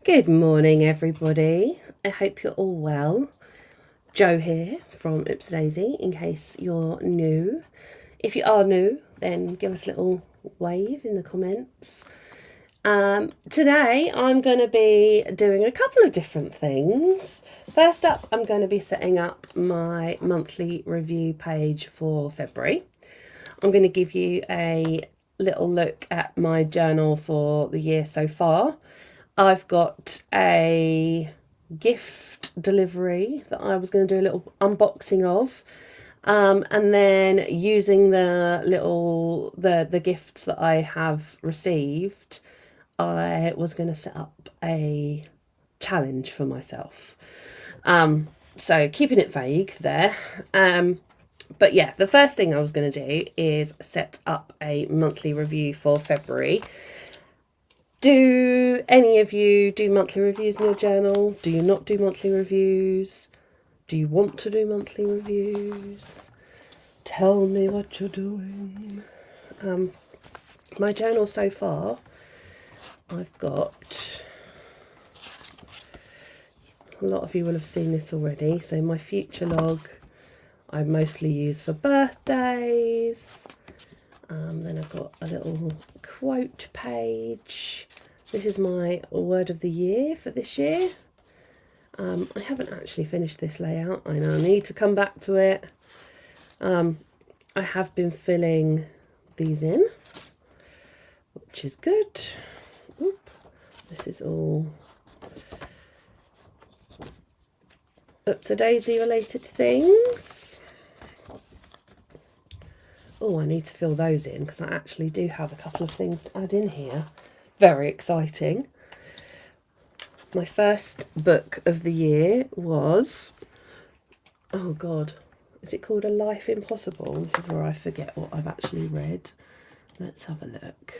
Good morning, everybody. I hope you're all well. Jo here from Oops Daisy, in case you're new. If you are new, then give us a little wave in the comments. Today, I'm going to be doing a couple of different things. First up, I'm going to be setting up my monthly review page for February. I'm going to give you a little look at my journal for the year so far. I've got a gift delivery that I was going to do a little unboxing of. And then using the gifts that I have received, I was going to set up a challenge for myself. So keeping it vague there. But yeah, the first thing I was going to do is set up a monthly review for February. Do any of you do monthly reviews in your journal? Do you not do monthly reviews? Do you want to do monthly reviews? Tell me what you're doing. My journal so far, I've got, a lot of you will have seen this already, so my future log I mostly use for birthdays. Then I've got a little quote page. This is my word of the year for this year. I haven't actually finished this layout. I know I need to come back to it. I have been filling these in, which is good. Oop. This is all Oops Daisy related things. Oh, I need to fill those in because I actually do have a couple of things to add in here. Very exciting. My first book of the year was, oh God, is it called A Life Impossible? This is where I forget what I've actually read. Let's have a look.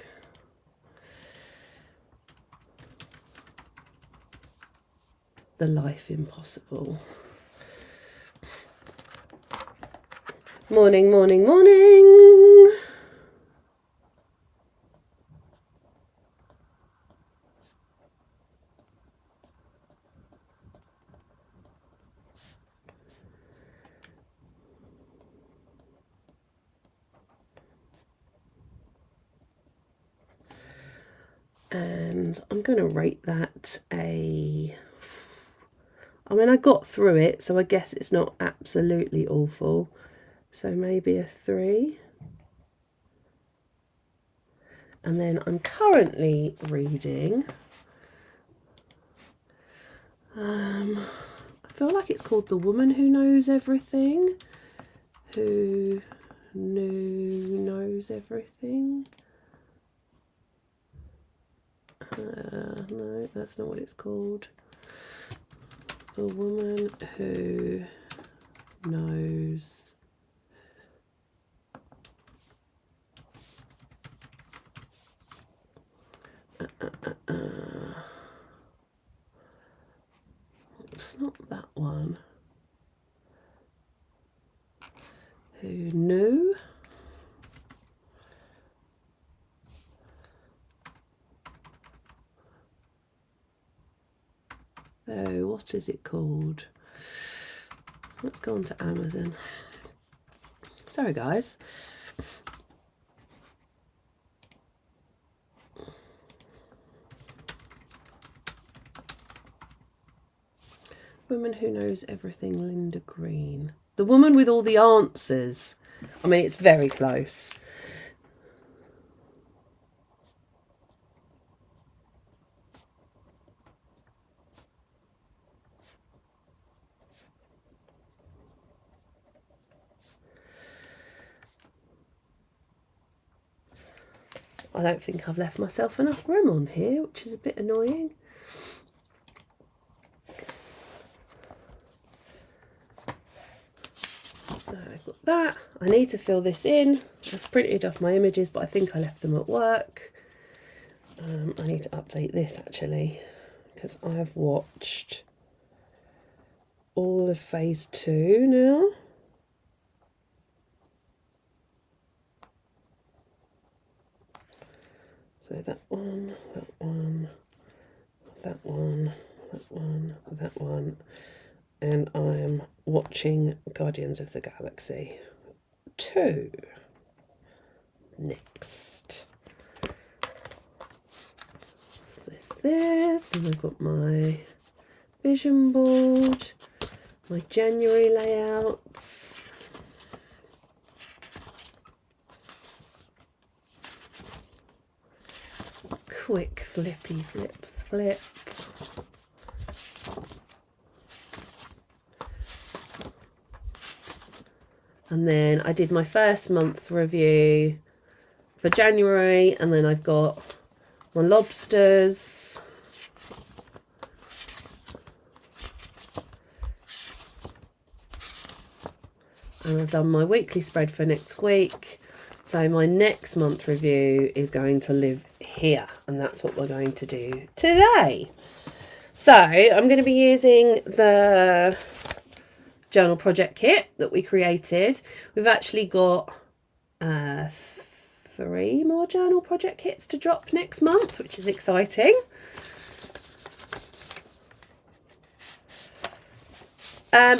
The Life Impossible. Morning, morning, morning. And I'm going to rate that a... I mean, I got through it, so I guess it's not absolutely awful. So maybe a 3. And then I'm currently reading... I feel like it's called The Woman Who Knows Everything. Who knows everything? No, that's not what it's called. The Woman Who Knows it's not that one. Who knew? Oh, what is it called? Let's go on to Amazon. Sorry, guys. Woman Who Knows Everything, Linda Green. The Woman with All the Answers. I mean, it's very close. I don't think I've left myself enough room on here, which is a bit annoying. So I've got that. I need to fill this in. I've printed off my images, but I think I left them at work. I need to update this actually, because I've watched all of phase 2 now. So that one, that one, that one, and I'm watching Guardians of the Galaxy 2 next. So this, and I've got my vision board, my January layouts. Quick flippy flip. And then I did my first month review for January, and then I've got my lobsters. And I've done my weekly spread for next week. So my next month review is going to live here, and that's what we're going to do today. So I'm going to be using the journal project kit that we created. We've actually got 3 more journal project kits to drop next month, which is exciting.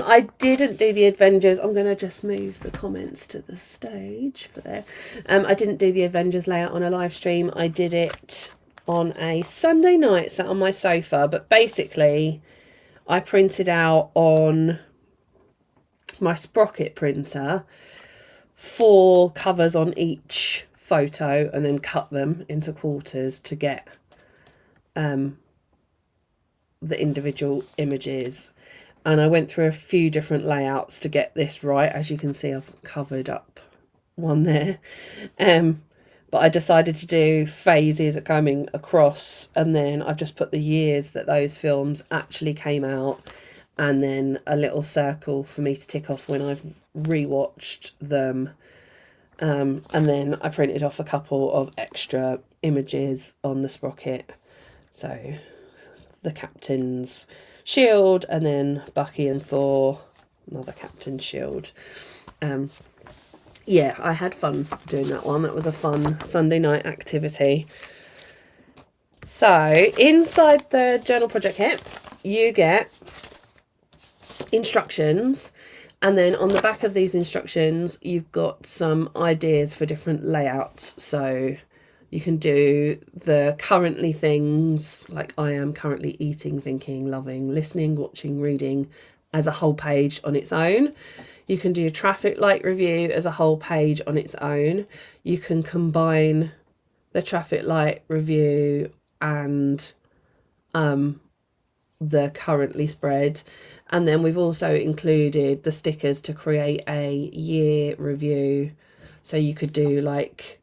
I didn't do the Avengers. I'm going to just move the comments to the stage for there. I didn't do the Avengers layout on a live stream. I did it on a Sunday night, sat on my sofa. But basically, I printed out on my Sprocket printer 4 covers on each photo and then cut them into quarters to get the individual images. And I went through a few different layouts to get this right. As you can see, I've covered up one there. But I decided to do phases coming across, and then I've just put the years that those films actually came out, and then a little circle for me to tick off when I've rewatched them. And then I printed off a couple of extra images on the Sprocket. So the Captain's shield, and then Bucky and Thor, another Captain's shield. Yeah, I had fun doing that one. That was a fun Sunday night activity. So inside the journal project kit, you get instructions, and then on the back of these instructions you've got some ideas for different layouts. So you can do the currently things, like I am currently eating, thinking, loving, listening, watching, reading, as a whole page on its own. You can do a traffic light review as a whole page on its own. You can combine the traffic light review and the currently spread. And then we've also included the stickers to create a year review. So you could do like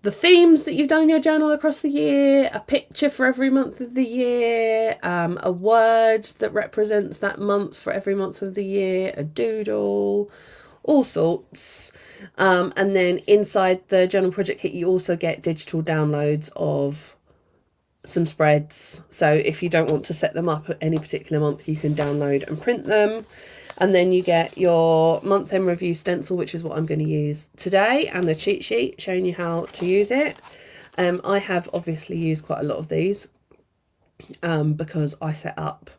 the themes that you've done in your journal across the year, a picture for every month of the year, a word that represents that month for every month of the year, a doodle, all sorts. And then inside the journal project kit, you also get digital downloads of some spreads. So if you don't want to set them up at any particular month, you can download and print them. And then you get your month-end review stencil, which is what I'm going to use today, and the cheat sheet showing you how to use it. I have obviously used quite a lot of these because I set up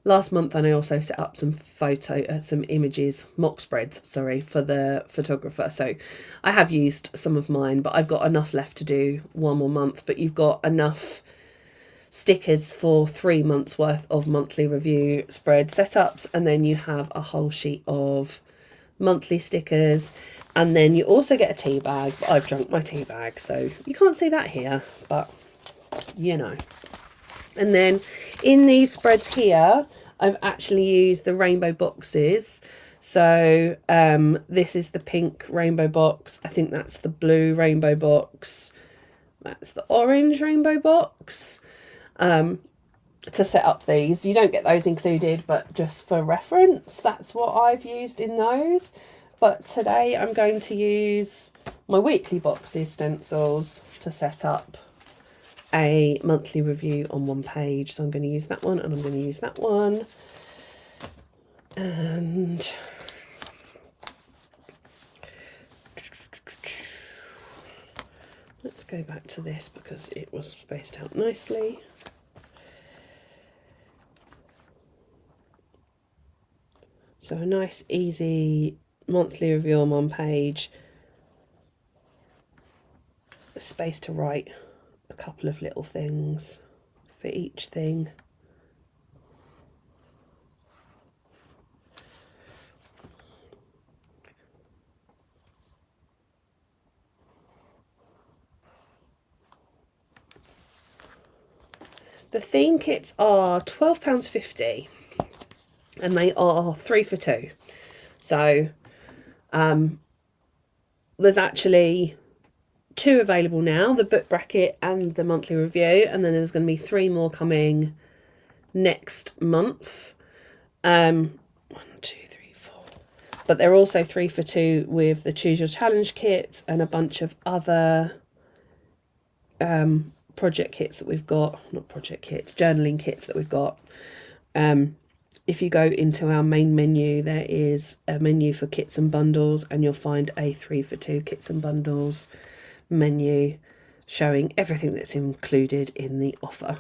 last month, and I also set up some images, mock spreads, sorry, for the photographer. So I have used some of mine, but I've got enough left to do 1 more month. But you've got enough stickers for 3 months worth of monthly review spread setups, and then you have a whole sheet of monthly stickers, and then you also get a tea bag. I've drunk my tea bag, so you can't see that here, but you know. And then in these spreads here, I've actually used the rainbow boxes. So this is the pink rainbow box. I think that's the blue rainbow box. That's the orange rainbow box. To set up these. You don't get those included, but just for reference, that's what I've used in those. But today I'm going to use my weekly boxes stencils to set up a monthly review on 1 page. So I'm going to use that one, and I'm going to use that one. And let's go back to this because it was spaced out nicely. So a nice easy monthly review on one page, a space to write a couple of little things for each thing. The theme kits are £12.50 and they are 3 for 2. So there's actually 2 available now, the book bracket and the monthly review, and then there's going to be 3 more coming next month. 1, 2, 3, 4. But they're also 3 for 2 with the Choose Your Challenge kit and a bunch of other project kits that we've got. Not project kits, journaling kits that we've got. If you go into our main menu, there is a menu for kits and bundles, and you'll find a 3 for 2 kits and bundles menu showing everything that's included in the offer.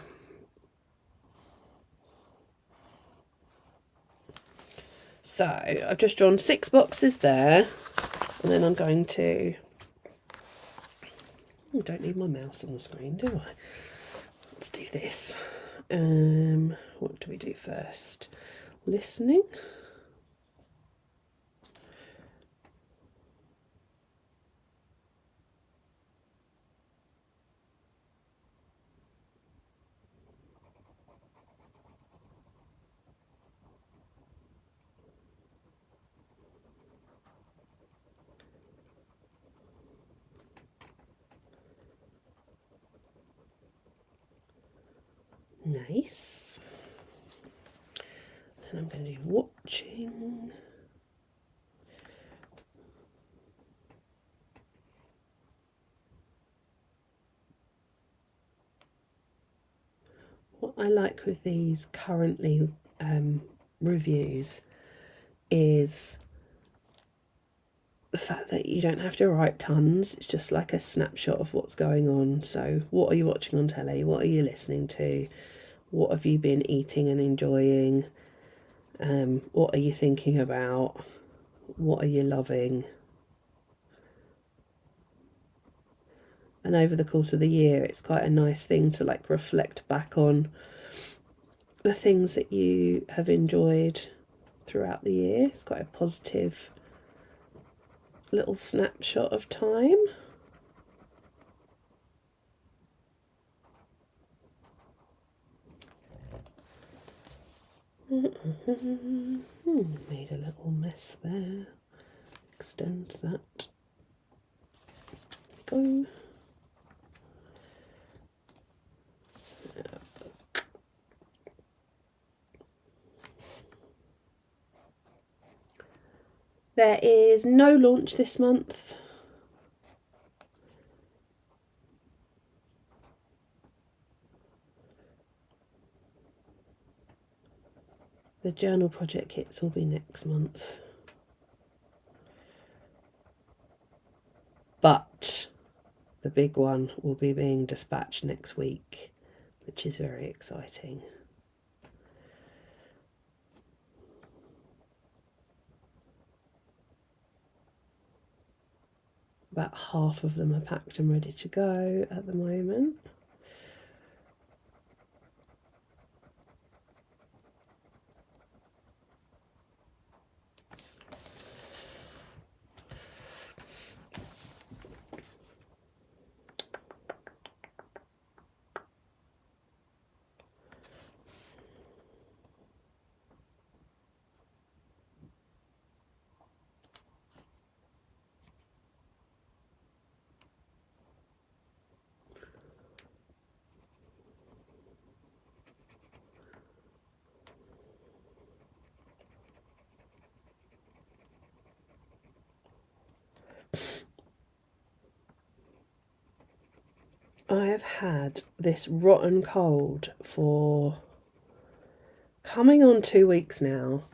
So I've just drawn 6 boxes there, and then I'm going to... I don't need my mouse on the screen, do I? Let's do this. What do we do first? Listening. Nice. Then I'm going to do watching. What I like with these currently reviews is the fact that you don't have to write tons. It's just like a snapshot of what's going on. So what are you watching on telly? What are you listening to? What have you been eating and enjoying? What are you thinking about? What are you loving? And over the course of the year, it's quite a nice thing to like reflect back on the things that you have enjoyed throughout the year. It's quite a positive little snapshot of time. Made a little mess there. Extend that. There we go. There is no launch this month. The journal project kits will be next month. But the big one will be being dispatched next week, which is very exciting. About half of them are packed and ready to go at the moment. I have had this rotten cold for coming on 2 weeks now.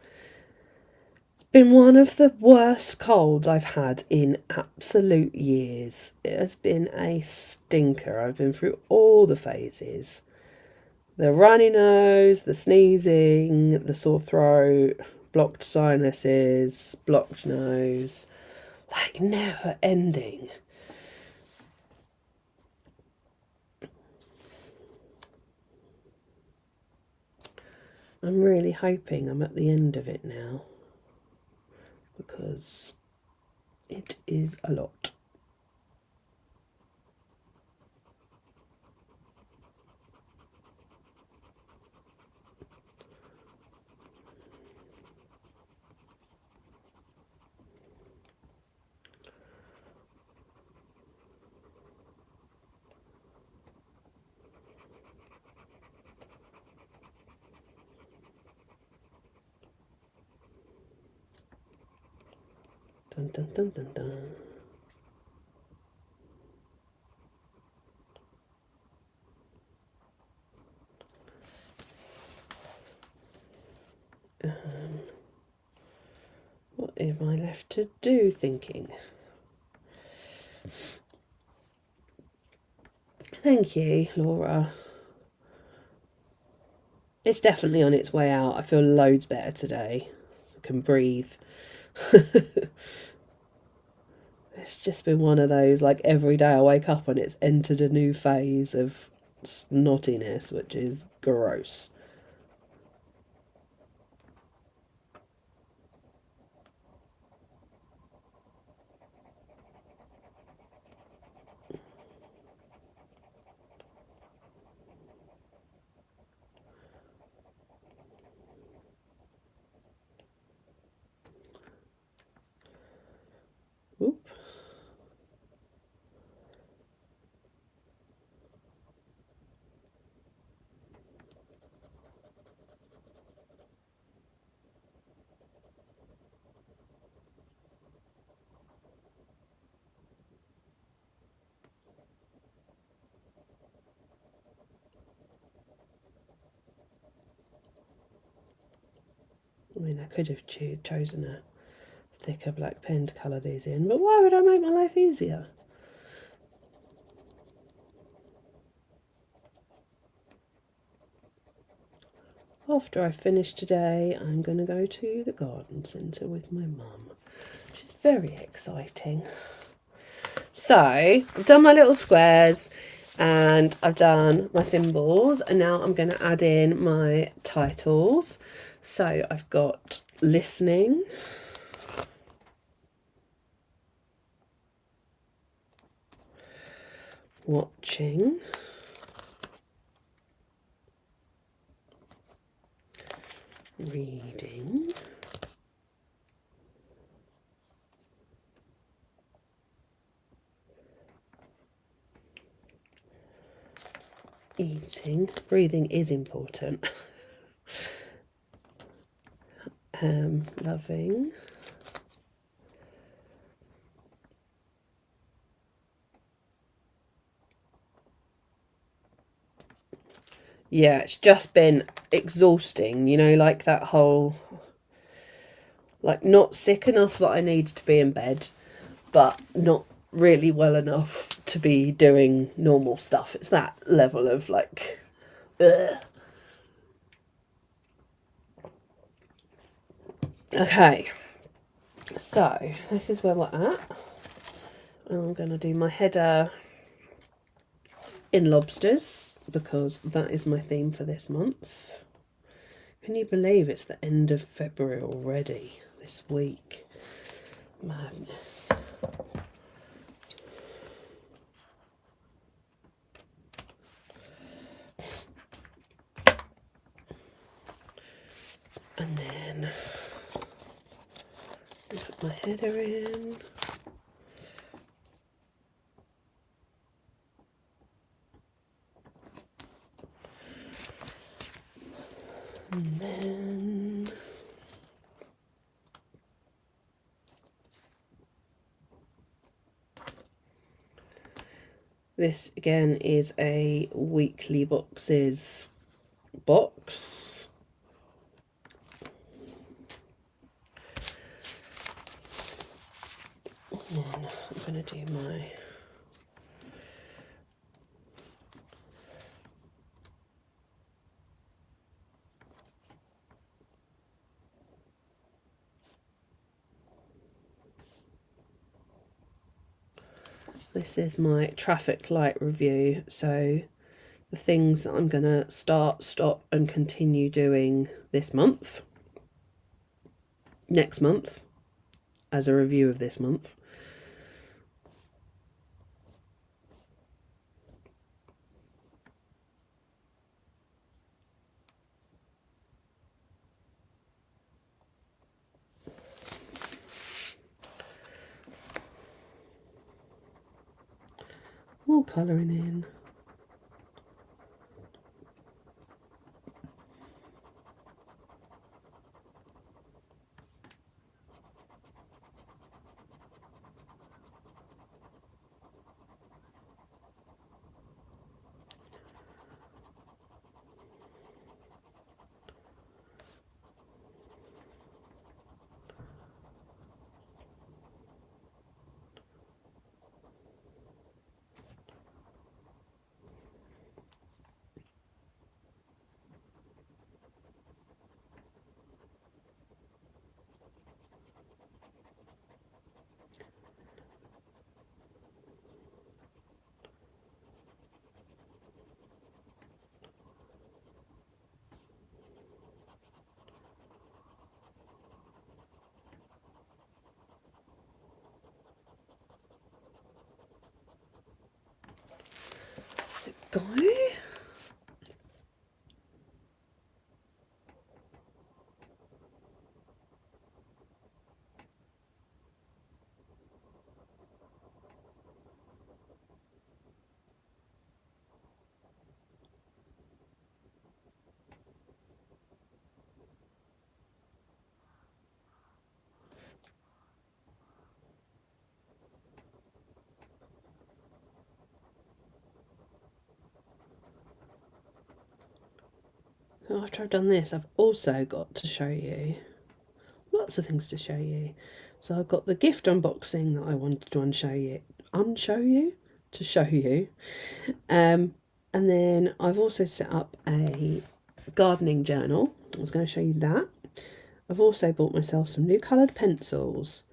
It's been one of the worst colds I've had in absolute years. It has been a stinker. I've been through all the phases. The runny nose, the sneezing, the sore throat, blocked sinuses, blocked nose, like never ending. I'm really hoping I'm at the end of it now, because it is a lot. Dun, dun, dun, dun, dun. What am I left to do thinking? Thank you, Laura. It's definitely on its way out. I feel loads better today. I can breathe. It's just been one of those, like, every day I wake up and it's entered a new phase of snottiness, which is gross. Oop. I mean, I could have chosen a thicker black pen to colour these in, but why would I make my life easier? After I finish today, I'm going to go to the garden centre with my mum, which is very exciting. So, I've done my little squares and I've done my symbols, and now I'm going to add in my titles. So, I've got listening, watching, reading, eating. Breathing is important. Loving, yeah, it's just been exhausting, you know, like that whole, like, not sick enough that I need to be in bed, but not really well enough to be doing normal stuff. It's that level of, like, ugh. Okay, so this is where we're at. I'm going to do my header in lobsters, because that is my theme for this month. Can you believe it's the end of February already this week? Madness. And then put my header in. And then this again is a weekly boxes box. And then I'm going to do my This is my traffic light review, so the things that I'm going to start, stop and continue doing this month, next month, as a review of this month. More colouring in. Go. So after I've done this, I've also got to show you lots of things to show you. So I've got the gift unboxing that I wanted to show you. And then I've also set up a gardening journal. I was going to show you that. I've also bought myself some new coloured pencils,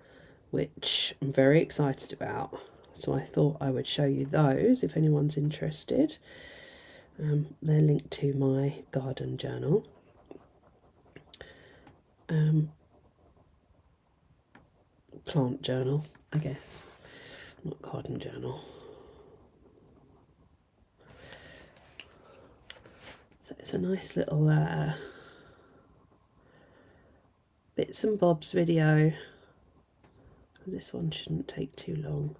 which I'm very excited about. So I thought I would show you those if anyone's interested. They're linked to my garden journal. Plant journal, I guess, not garden journal. So it's a nice little bits and bobs video. This one shouldn't take too long.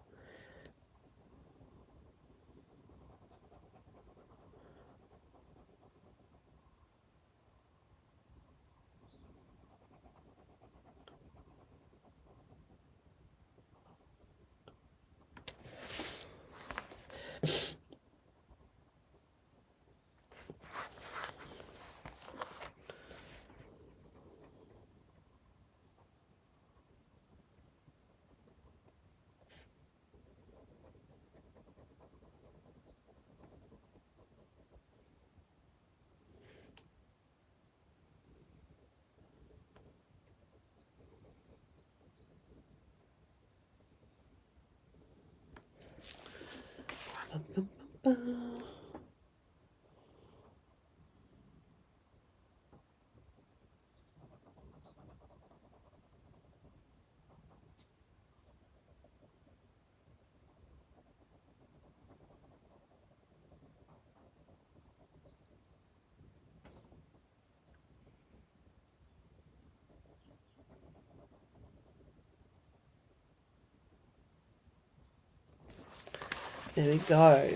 There we go.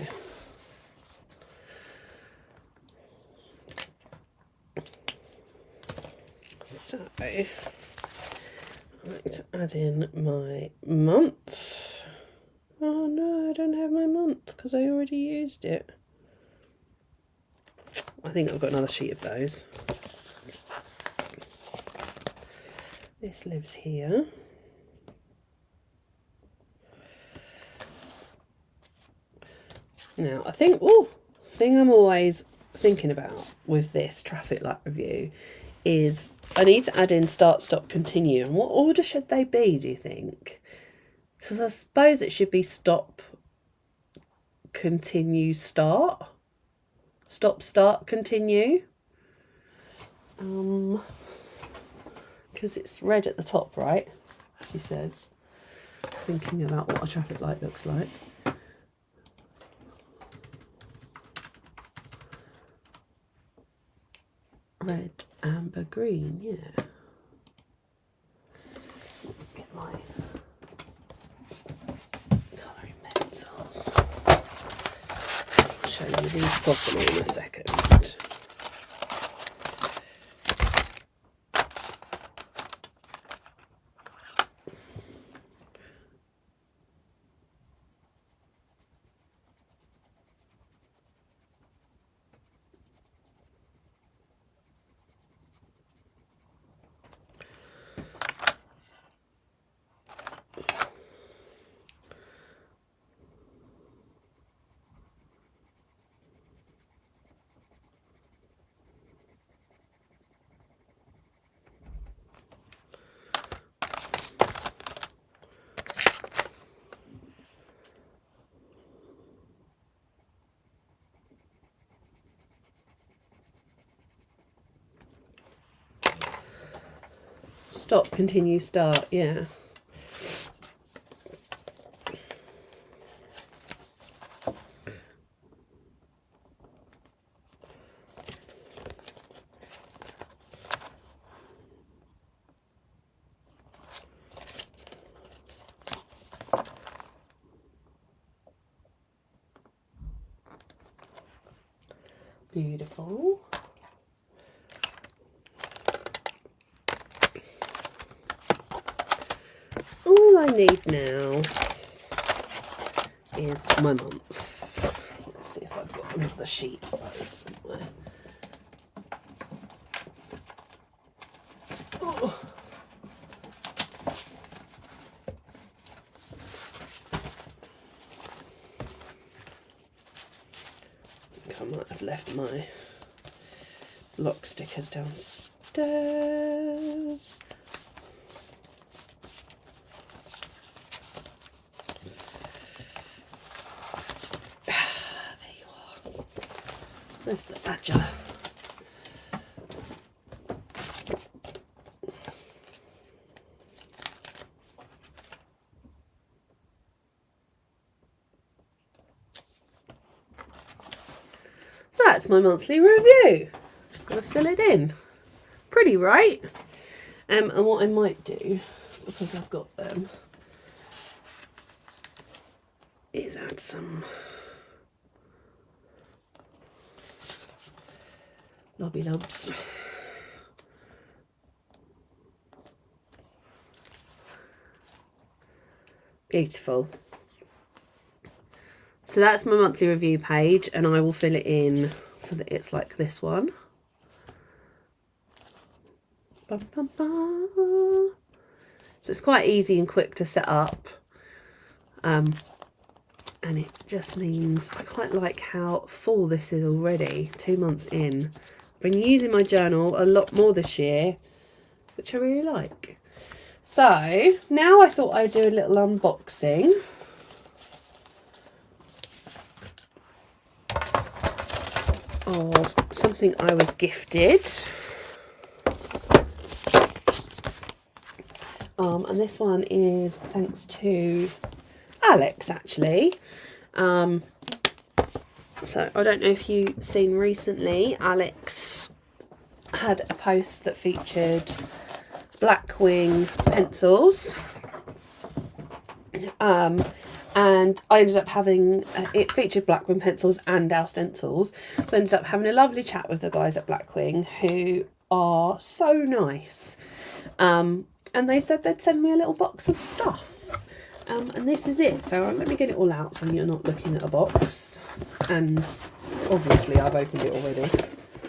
So, I'd like to add in my month. Oh no, I don't have my month because I already used it. I think I've got another sheet of those. This lives here. Now, I think, thing I'm always thinking about with this traffic light review is I need to add in start, stop, continue. And what order should they be, do you think? Because I suppose it should be stop, continue, start. Stop, start, continue. Because it's red at the top, right? She says. Thinking about what a traffic light looks like. Red, amber, green, yeah. Let's get my colouring pencils. I'll show you these properly in a second. Stop, continue, start, yeah. Beautiful. All I need now is my month. Let's see if I've got another sheet of those somewhere. Oh. I think I might have left my block stickers downstairs. Where's the badger? That's my monthly review. Just got to fill it in. Pretty, right? And what I might do, because I've got them, is add some lobby lobs. Beautiful. So that's my monthly review page, and I will fill it in so that it's like this one. Bum, bum, bum. So it's quite easy and quick to set up. And it just means I quite like how full this is already, 2 months in. I've been using my journal a lot more this year, which I really like. So now I thought I'd do a little unboxing. Of something I was gifted. And this one is thanks to Alex, actually. So I don't know if you've seen recently, Alex had a post that featured Blackwing pencils. And I ended up having, it featured Blackwing pencils and our stencils. So I ended up having a lovely chat with the guys at Blackwing, who are so nice. And they said they'd send me a little box of stuff. And this is it. So let me get it all out so you're not looking at a box. And obviously I've opened it already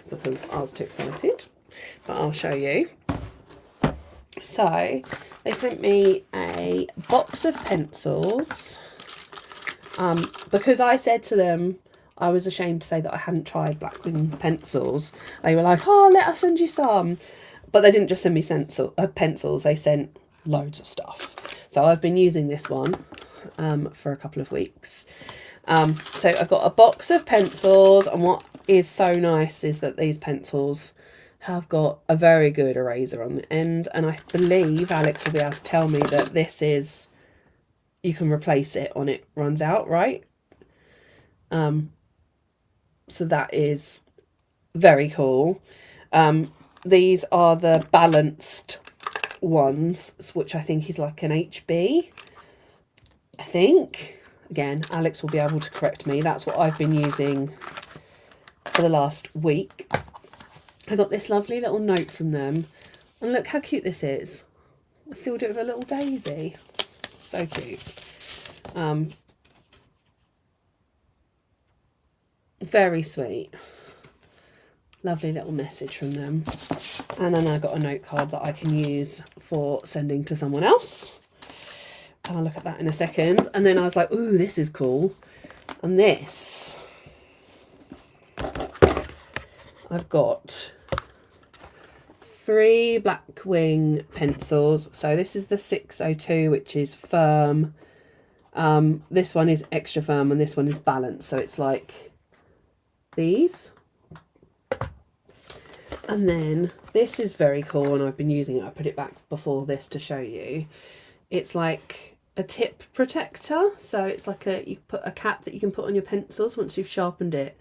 because I was too excited. But I'll show you. So they sent me a box of pencils. Because I said to them, I was ashamed to say that I hadn't tried Blackwing pencils. They were like, oh, let us send you some. But they didn't just send me pencils, they sent loads of stuff. So I've been using this one for a couple of weeks. So I've got a box of pencils, and what is so nice is that these pencils have got a very good eraser on the end, and I believe Alex will be able to tell me that this is, you can replace it on it runs out, right? So that is very cool. These are the balanced ones, which I think is like an HB, I think. Again, Alex will be able to correct me. That's what I've been using for the last week. I got this lovely little note from them, and look how cute this is. I still do it with a little daisy. So cute. Very sweet. Lovely little message from them. And then I got a note card that I can use for sending to someone else. I'll look at that in a second. And then I was like, ooh, this is cool. And this, I've got 3 Blackwing pencils. So this is the 602, which is firm. This one is extra firm, and this one is balanced. So it's like these. And then this is very cool, and I've been using it. I put it back before this to show you. It's like a tip protector. So it's like you put a cap that you can put on your pencils once you've sharpened it.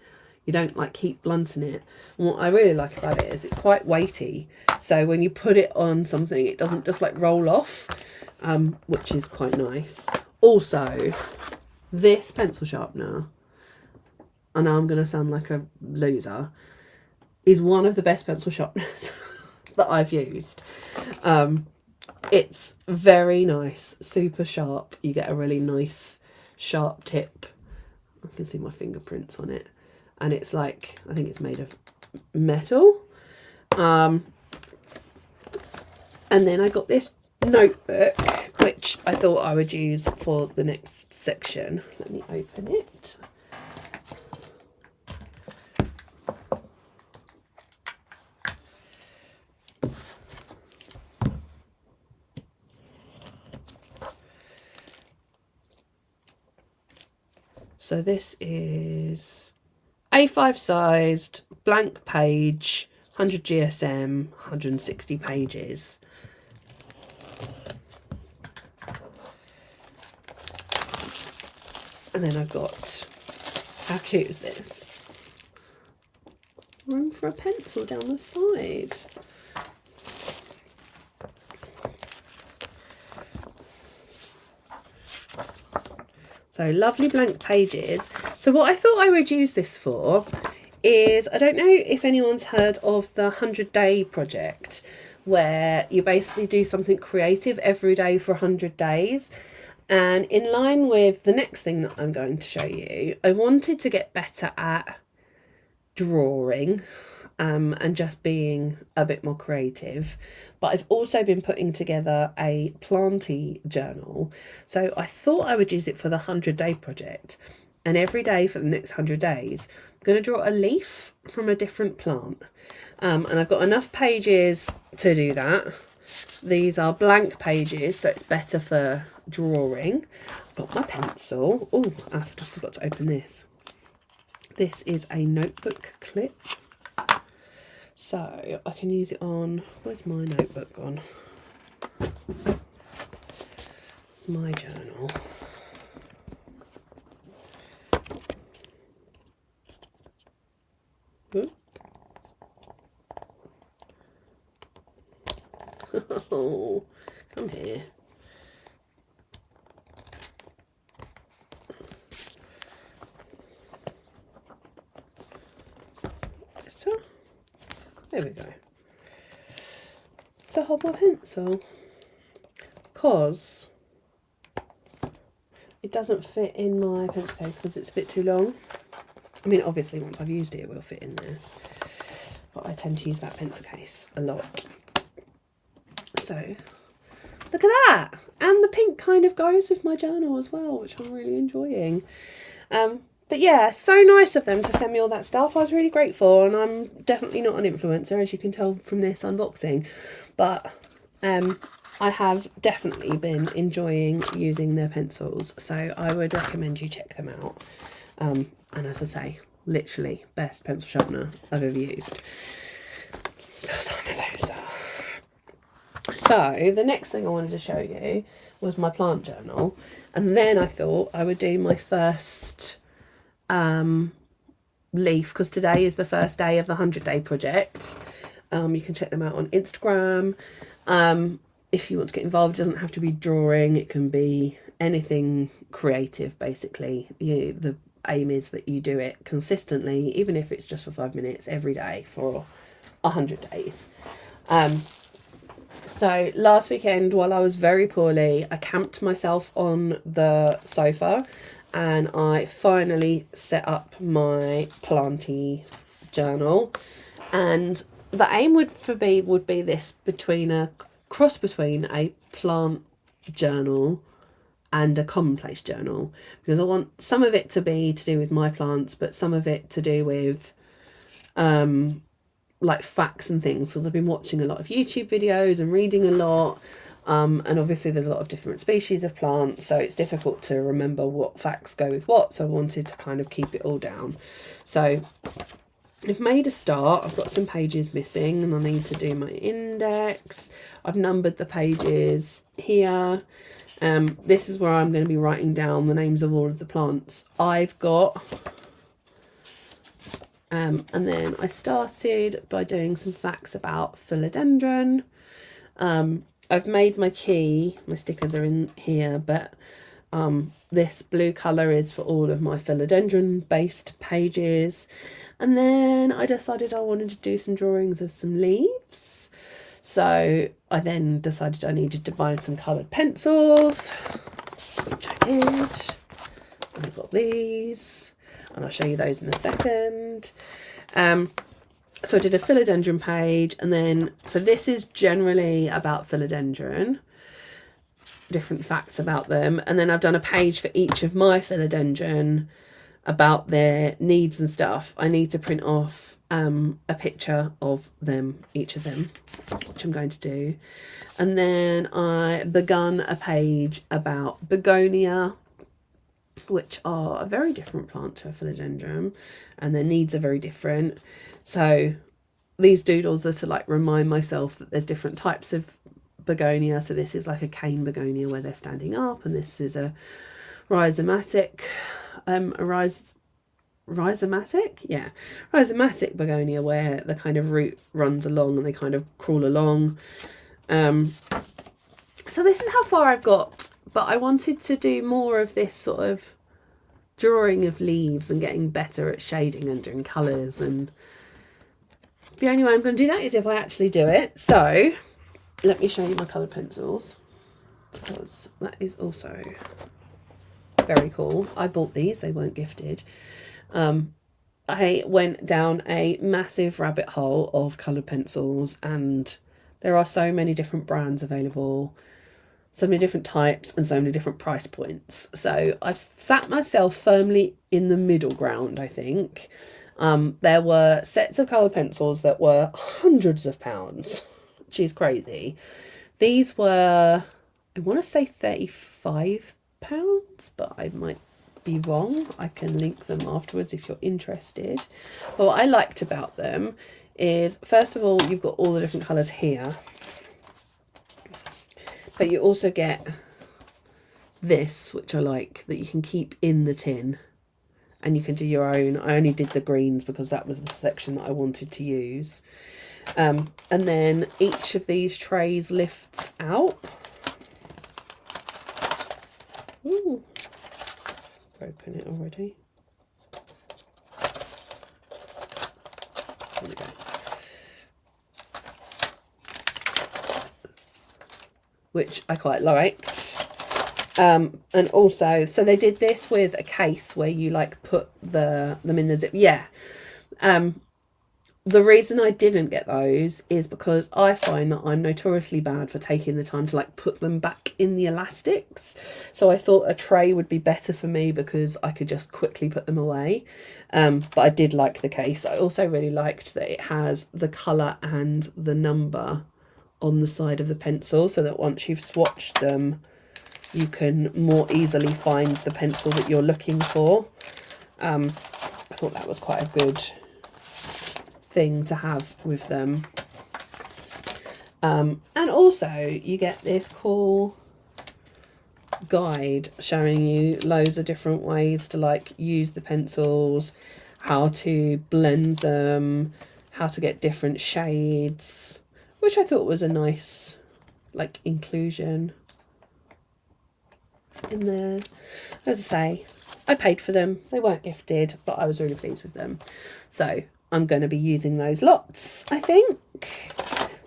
You don't like keep blunting it. And what I really like about it is it's quite weighty. So when you put it on something, it doesn't just like roll off, which is quite nice. Also, this pencil sharpener, I know I'm going to sound like a loser, is one of the best pencil sharpeners that I've used. It's very nice, super sharp. You get a really nice sharp tip. I can see my fingerprints on it. And it's like, I think it's made of metal. And then I got this notebook, which I thought I would use for the next section. Let me open it. So this is A5 sized, blank page, 100 GSM, 160 pages. And then I've got, how cute is this? Room for a pencil down the side. So lovely blank pages. So what I thought I would use this for is, I don't know if anyone's heard of the 100-day project, where you basically do something creative every day for 100 days. And in line with the next thing that I'm going to show you, I wanted to get better at drawing and just being a bit more creative. But I've also been putting together a planty journal. So I thought I would use it for the 100-day project. And every day for the next 100 days, I'm going to draw a leaf from a different plant. And I've got enough pages to do that. These are blank pages, so it's better for drawing. I've got my pencil. Oh, I forgot to open this. This is a notebook clip. So I can use it on, where's my notebook gone? My journal. Ooh. Oh, come here. So, there we go. To hold my pencil, because it doesn't fit in my pencil case because it's a bit too long. I mean, obviously once I've used it, it will fit in there, but I tend to use that pencil case a lot. So look at that, and the pink kind of goes with my journal as well, which I'm really enjoying. But yeah, so nice of them to send me all that stuff. I was really grateful, and I'm definitely not an influencer, as you can tell from this unboxing, but I have definitely been enjoying using their pencils, so I would recommend you check them out. And as I say, literally best pencil sharpener I've ever used, because I'm a loser. So the next thing I wanted to show you was my plant journal, and then I thought I would do my first leaf, because today is the first day of the 100-day project. You can check them out on Instagram. If you want to get involved, it doesn't have to be drawing, it can be anything creative basically. The aim is that you do it consistently, even if it's just for 5 minutes every day for 100 days. So last weekend, while I was very poorly, I camped myself on the sofa and I finally set up my planty journal. And the aim would be this, between a cross between a plant journal and a commonplace journal, because I want some of it to be to do with my plants, but some of it to do with like facts and things, because I've been watching a lot of YouTube videos and reading a lot, and obviously there's a lot of different species of plants, so it's difficult to remember what facts go with what, so I wanted to kind of keep it all down. So I've made a start. I've got some pages missing and I need to do my index. I've numbered the pages here. This is where I'm going to be writing down the names of all of the plants I've got. And then I started by doing some facts about philodendron. I've made my key, my stickers are in here, but this blue colour is for all of my philodendron based pages. And then I decided I wanted to do some drawings of some leaves. So I then decided I needed to buy some coloured pencils, which I did. And I've got these, and I'll show you those in a second. So I did a philodendron page, and then, so this is generally about philodendron, different facts about them. And then I've done a page for each of my philodendron about their needs and stuff. I need to print off a picture of them, each of them, which I'm going to do. And then I begun a page about begonia, which are a very different plant to a philodendron, and their needs are very different. So these doodles are to like remind myself that there's different types of begonia. So this is like a cane begonia where they're standing up, and this is a rhizomatic rhizomatic begonia where the kind of root runs along and they kind of crawl along. So this is how far I've got, but I wanted to do more of this sort of drawing of leaves and getting better at shading and doing colours, and the only way I'm going to do that is if I actually do it. So let me show you my coloured pencils, because that is also very cool. I bought these, they weren't gifted. I went down a massive rabbit hole of coloured pencils, and there are so many different brands available, so many different types and so many different price points. So I've sat myself firmly in the middle ground, I think. There were sets of coloured pencils that were hundreds of pounds, which is crazy. These were, I want to say £35, but I might be wrong. I can link them afterwards if you're interested. But what I liked about them is, first of all, you've got all the different colours here, but you also get this, which I like, that you can keep in the tin and you can do your own. I only did the greens because that was the section that I wanted to use. And then each of these trays lifts out. Ooh, broken it already. There we go. Which I quite liked. And also, so they did this with a case where you like put them in the zip. Yeah. The reason I didn't get those is because I find that I'm notoriously bad for taking the time to like put them back in the elastics. So I thought a tray would be better for me because I could just quickly put them away. But I did like the case. I also really liked that it has the colour and the number on the side of the pencil, so that once you've swatched them, you can more easily find the pencil that you're looking for. I thought that was quite a good thing to have with them. And also you get this cool guide showing you loads of different ways to like use the pencils, how to blend them, how to get different shades, which I thought was a nice like inclusion in there. As I say, I paid for them, they weren't gifted, but I was really pleased with them, so I'm going to be using those lots, I think.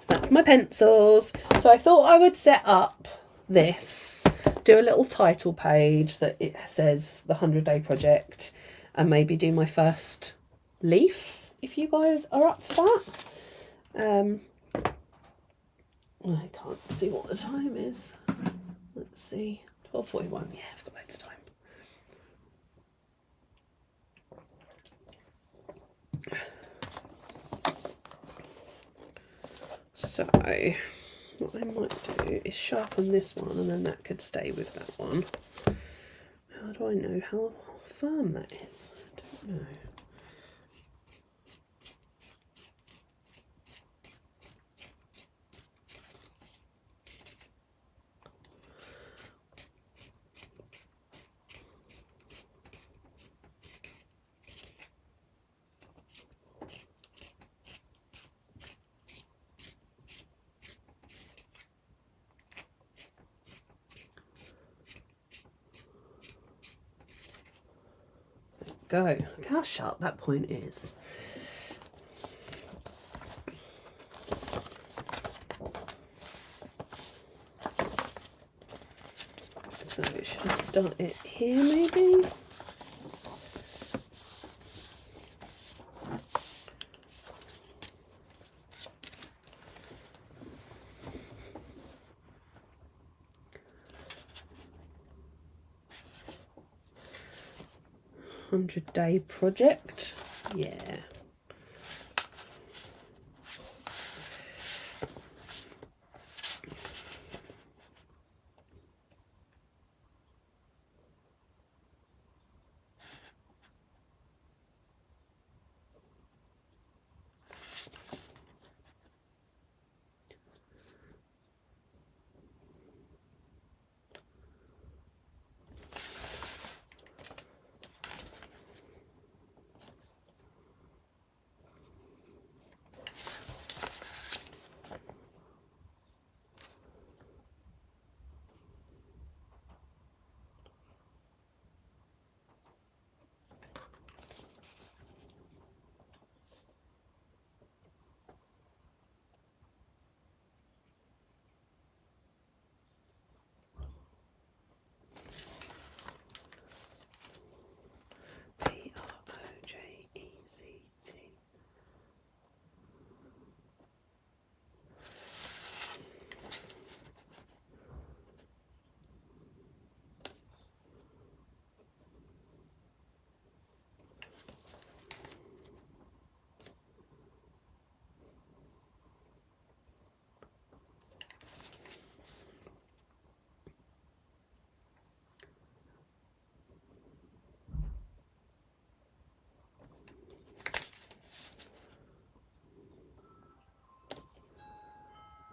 That's my pencils. So I thought I would set up this, do a little title page that it says the 100-day project, and maybe do my first leaf if you guys are up for that. I can't see what the time is. Let's see, 12:41. Yeah, I've got loads of time. So what I might do is sharpen this one, and then that could stay with that one. How do I know how firm that is? I don't know. Go. Look how sharp that point is. So should I start it here maybe? $100-day project. Yeah.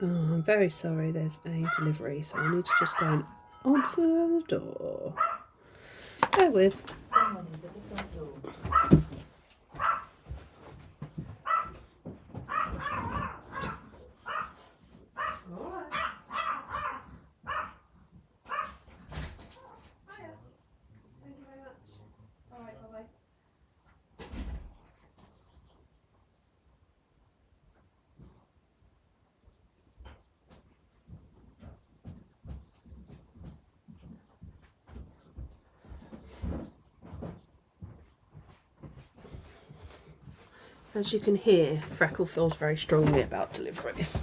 Oh, I'm very sorry, there's a delivery, so I need to just go and answer the door. Bear with. Someone is at the front door. As you can hear, Freckle feels very strongly about deliveries.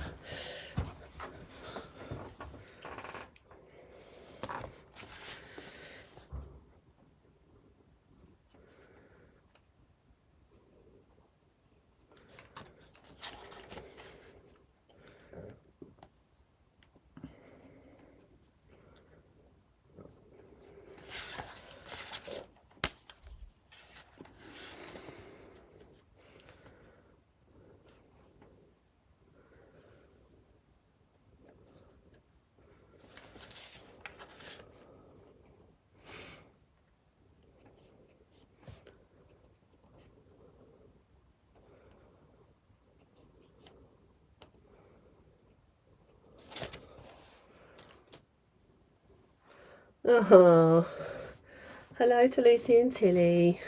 Oh, hello to Lucy and Tilly.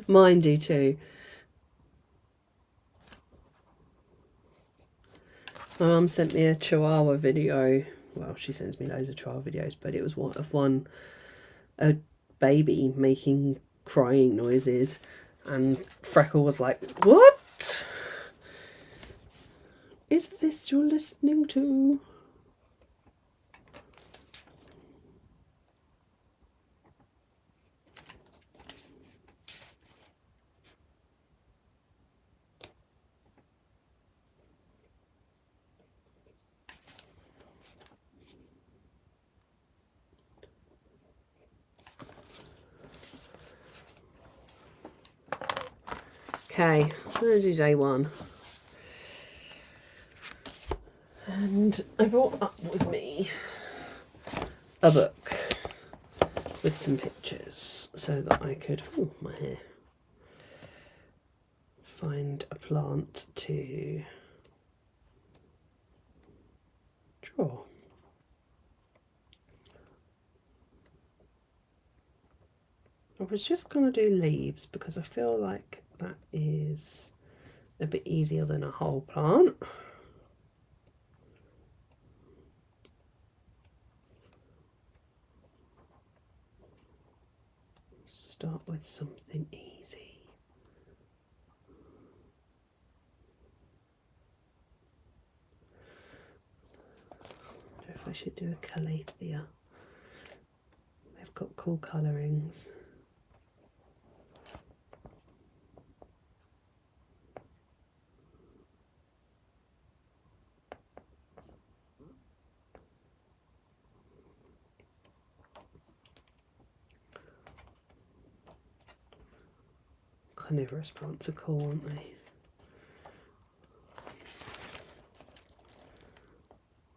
Mine do too. My mum sent me a chihuahua video. Well, she sends me loads of chihuahua videos, but it was a baby making crying noises, and Freckle was like, "What is this you're listening to?" Okay, I'm going to do day one. And I brought up with me a book with some pictures so that I could, oh, my hair, find a plant to draw. I was just going to do leaves because I feel like that is a bit easier than a whole plant. Start with something easy. I wonder if I should do a calathea. They've got cool colourings. Carnivorous plants are cool, aren't they?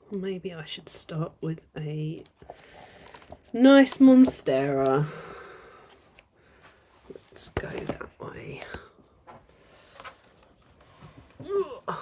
Maybe I should start with a nice monstera. Let's go that way. Ugh.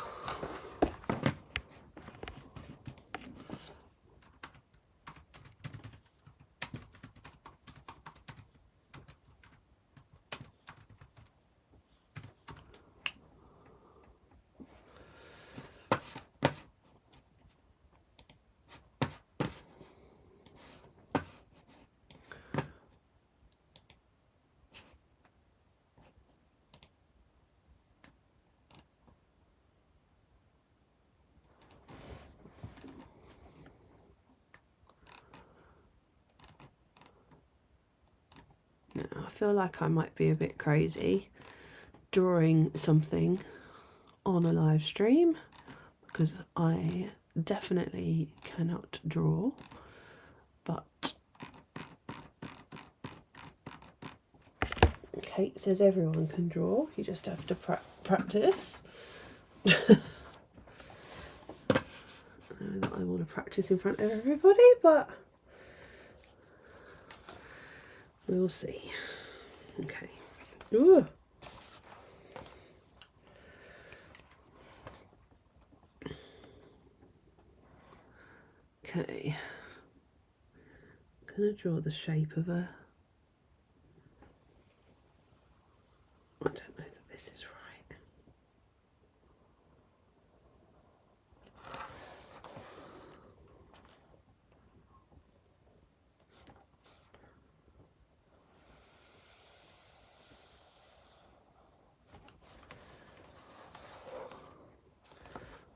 Now, I feel like I might be a bit crazy drawing something on a live stream because I definitely cannot draw, but Kate says everyone can draw, you just have to practice. I know that I want to practice in front of everybody, but we'll see. Okay. Ooh. Okay. I'm going to draw the shape of a... I don't know that this is right.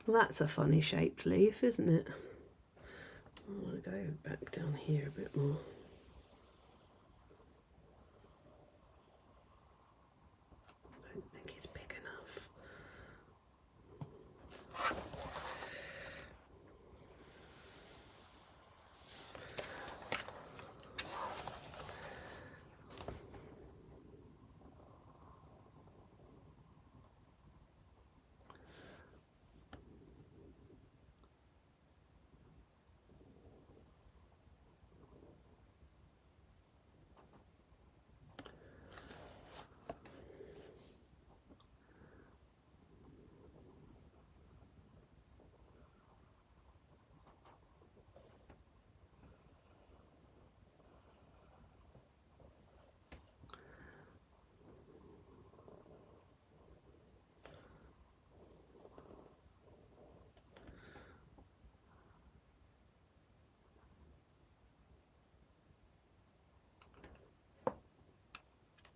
Well, that's a funny shaped leaf, isn't it? I want to go back down here a bit more. I don't think it's big enough.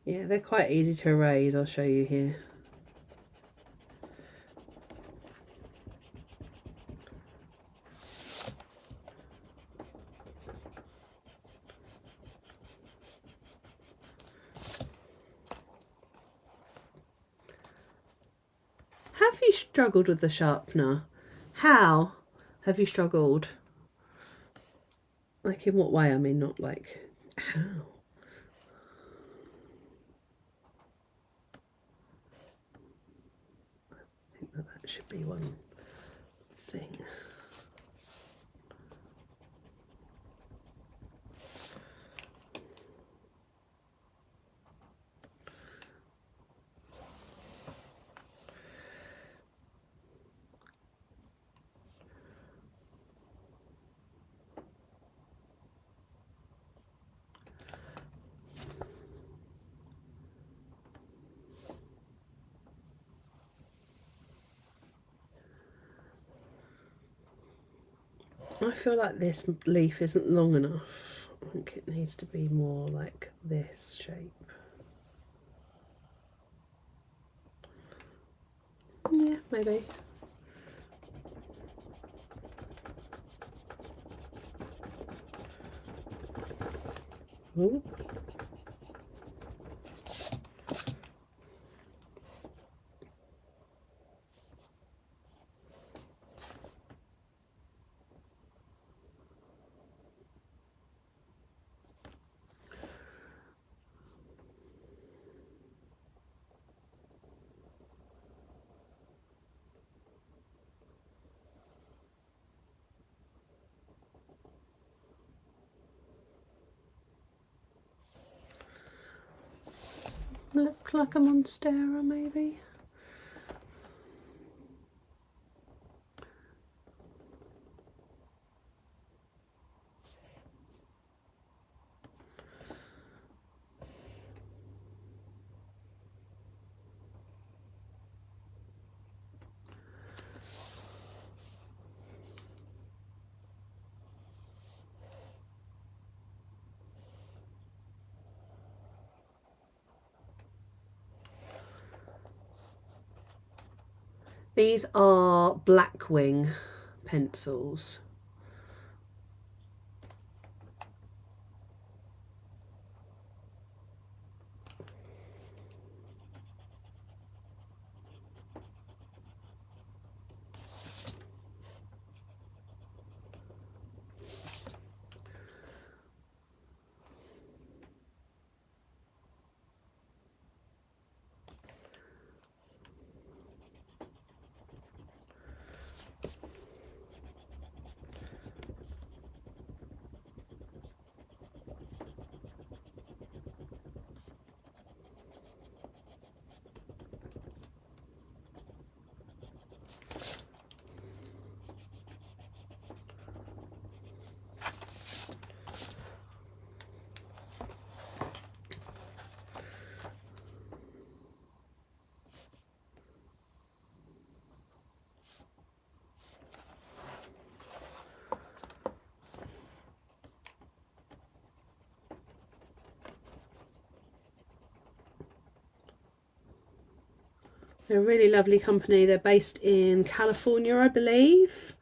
Yeah, they're quite easy to erase, I'll show you here. Have you struggled with the sharpener? How have you struggled? Like in what way? I mean, not like how. I think that should be one thing. I feel like this leaf isn't long enough. I think it needs to be more like this shape. Yeah, maybe. Ooh. Look like a monstera, maybe. These are Blackwing pencils. They're a really lovely company. They're based in California, I believe.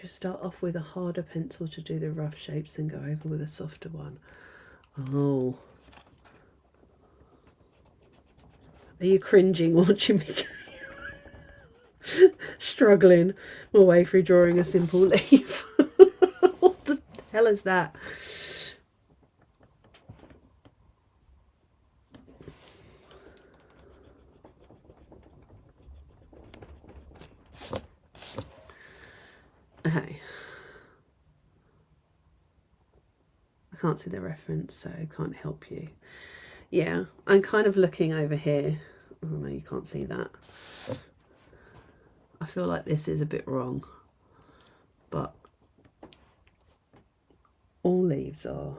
You start off with a harder pencil to do the rough shapes and go over with a softer one. Oh. Are you cringing watching me struggling my way through drawing a simple leaf? What the hell is that? Okay. I can't see the reference, so I can't help you. Yeah, I'm kind of looking over here. Oh no, you can't see that. I feel like this is a bit wrong, but all leaves are.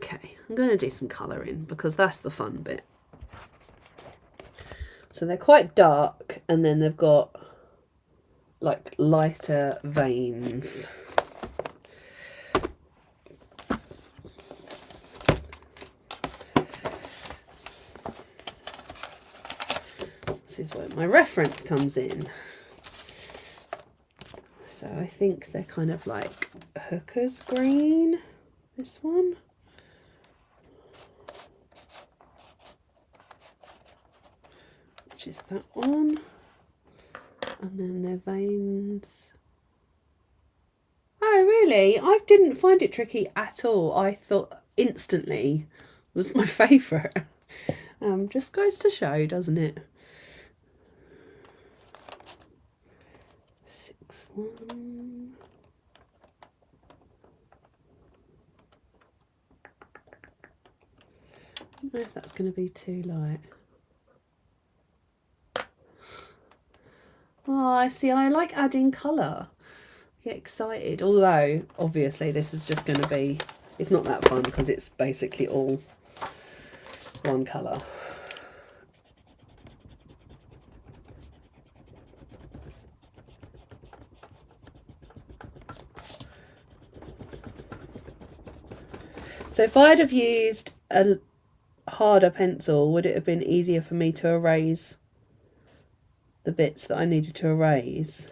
Okay, I'm going to do some colouring because that's the fun bit. So they're quite dark, and then they've got like lighter veins. This is where my reference comes in. So I think they're kind of like hooker's green, this one. Which is that one. And then their veins. Oh, really? I didn't find it tricky at all. I thought instantly was my favourite. Just goes to show, doesn't it? 6-1. I don't know if that's going to be too light. Oh, I see. I like adding colour. I get excited. Although, obviously, this is just going to be... It's not that fun because it's basically all one colour. So if I'd have used a harder pencil, would it have been easier for me to erase the bits that I needed to erase?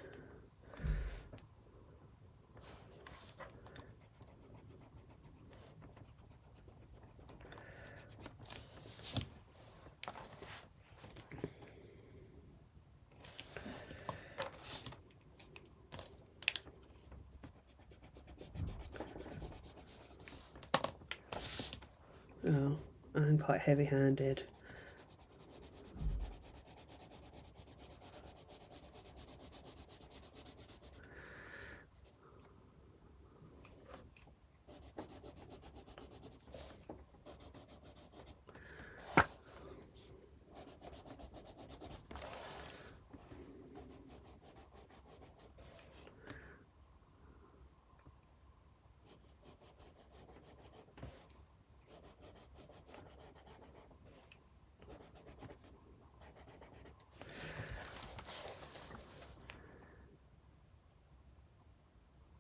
Oh, I'm quite heavy-handed.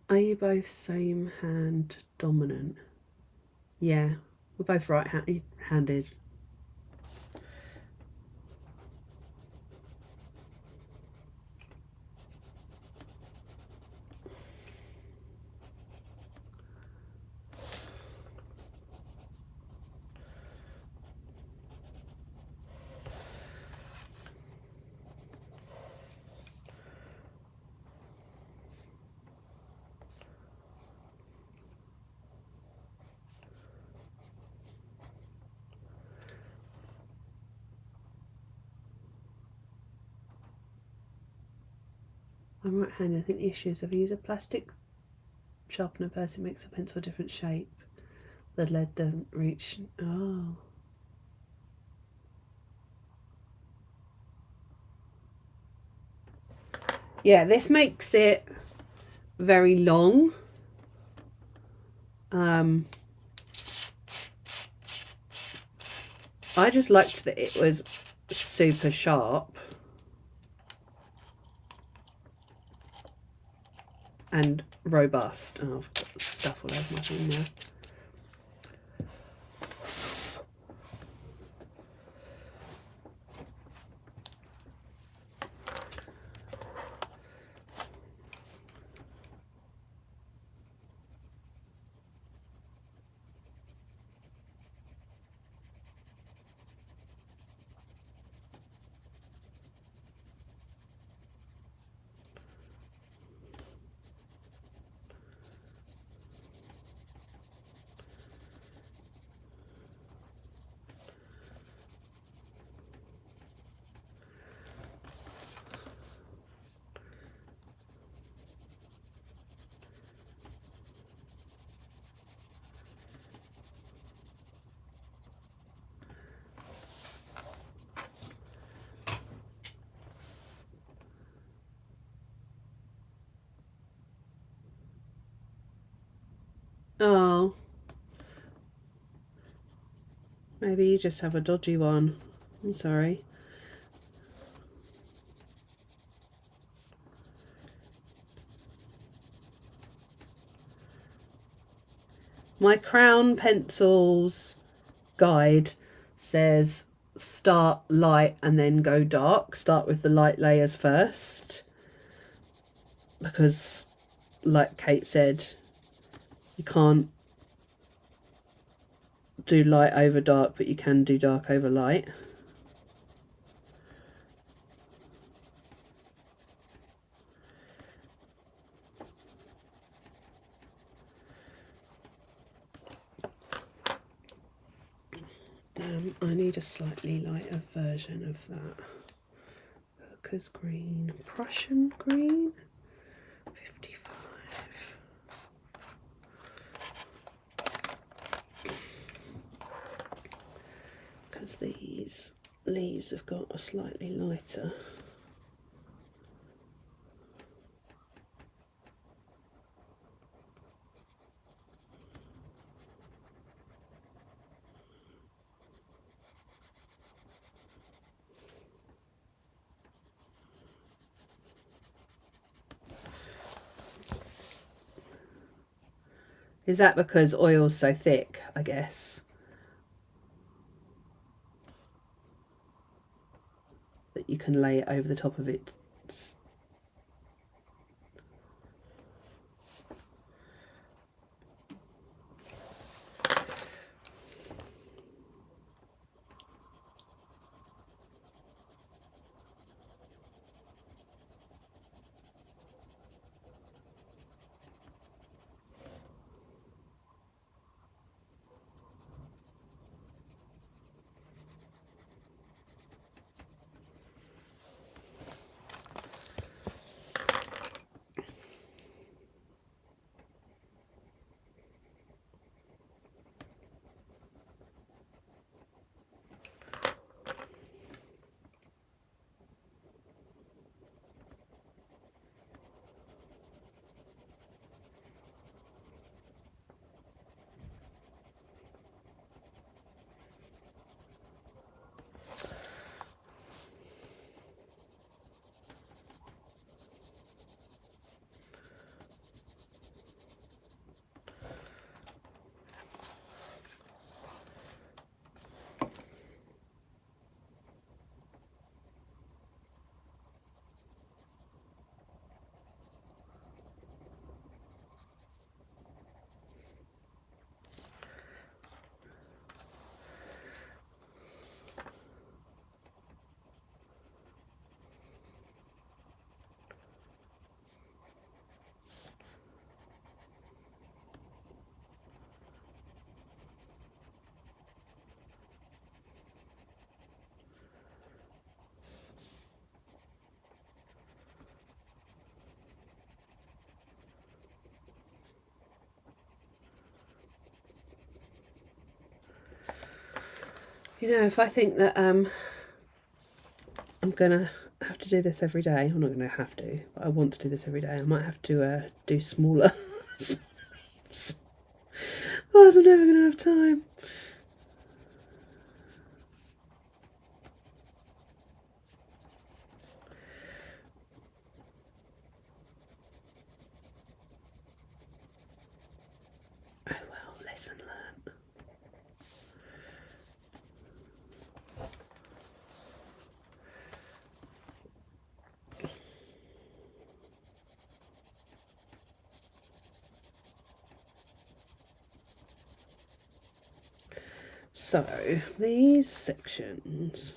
Are you both same hand dominant? Yeah, we're both right-handed. I'm right-handed. I think the issue is if I use a plastic sharpener first, it makes the pencil a different shape. The lead doesn't reach. Oh. Yeah, this makes it very long. I just liked that it was super sharp and robust. Oh, I've got stuff all over my thing now. Oh, maybe you just have a dodgy one. I'm sorry. My Crown Pencils guide says start light and then go dark. Start with the light layers first. Because, like Kate said, you can't do light over dark, but you can do dark over light. I need a slightly lighter version of that. Hooker's green, Prussian green, 55. Because these leaves have got a slightly lighter. Is that because oil's so thick, I guess? That you can lay it over the top of it. You know, if I think that I'm gonna have have to do this every day. I'm not going to have to, but I want to do this every day. I might have to do smaller sleeves. Otherwise I'm never going to have time. Oh well, lesson learned. So, these sections.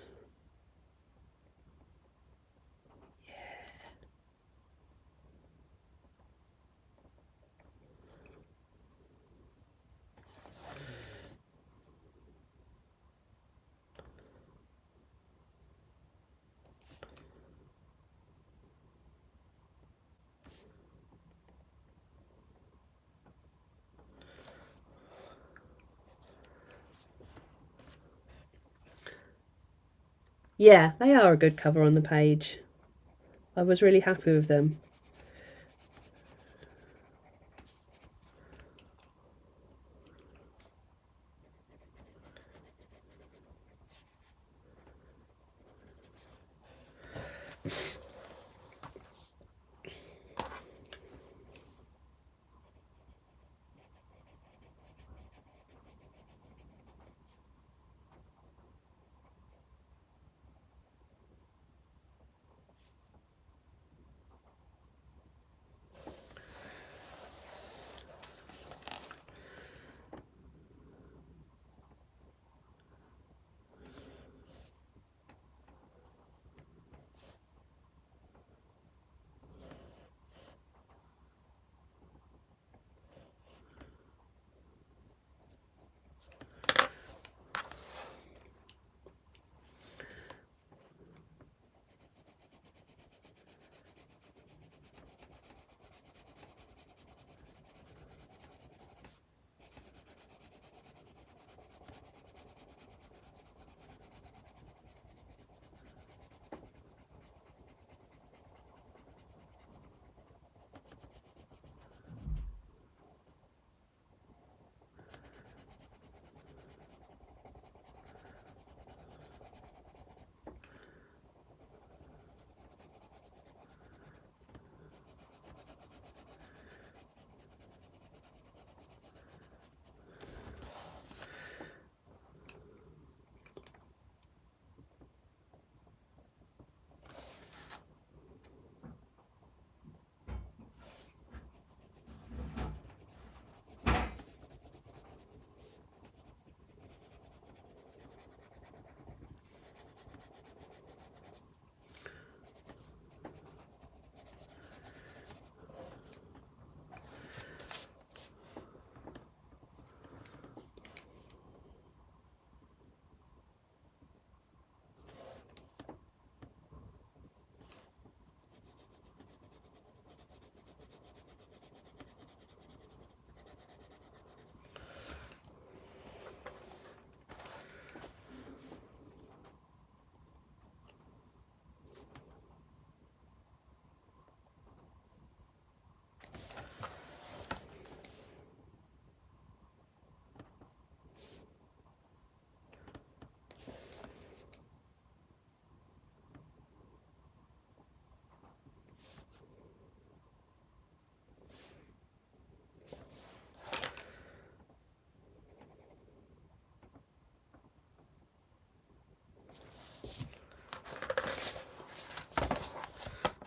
Yeah, they are a good cover on the page. I was really happy with them.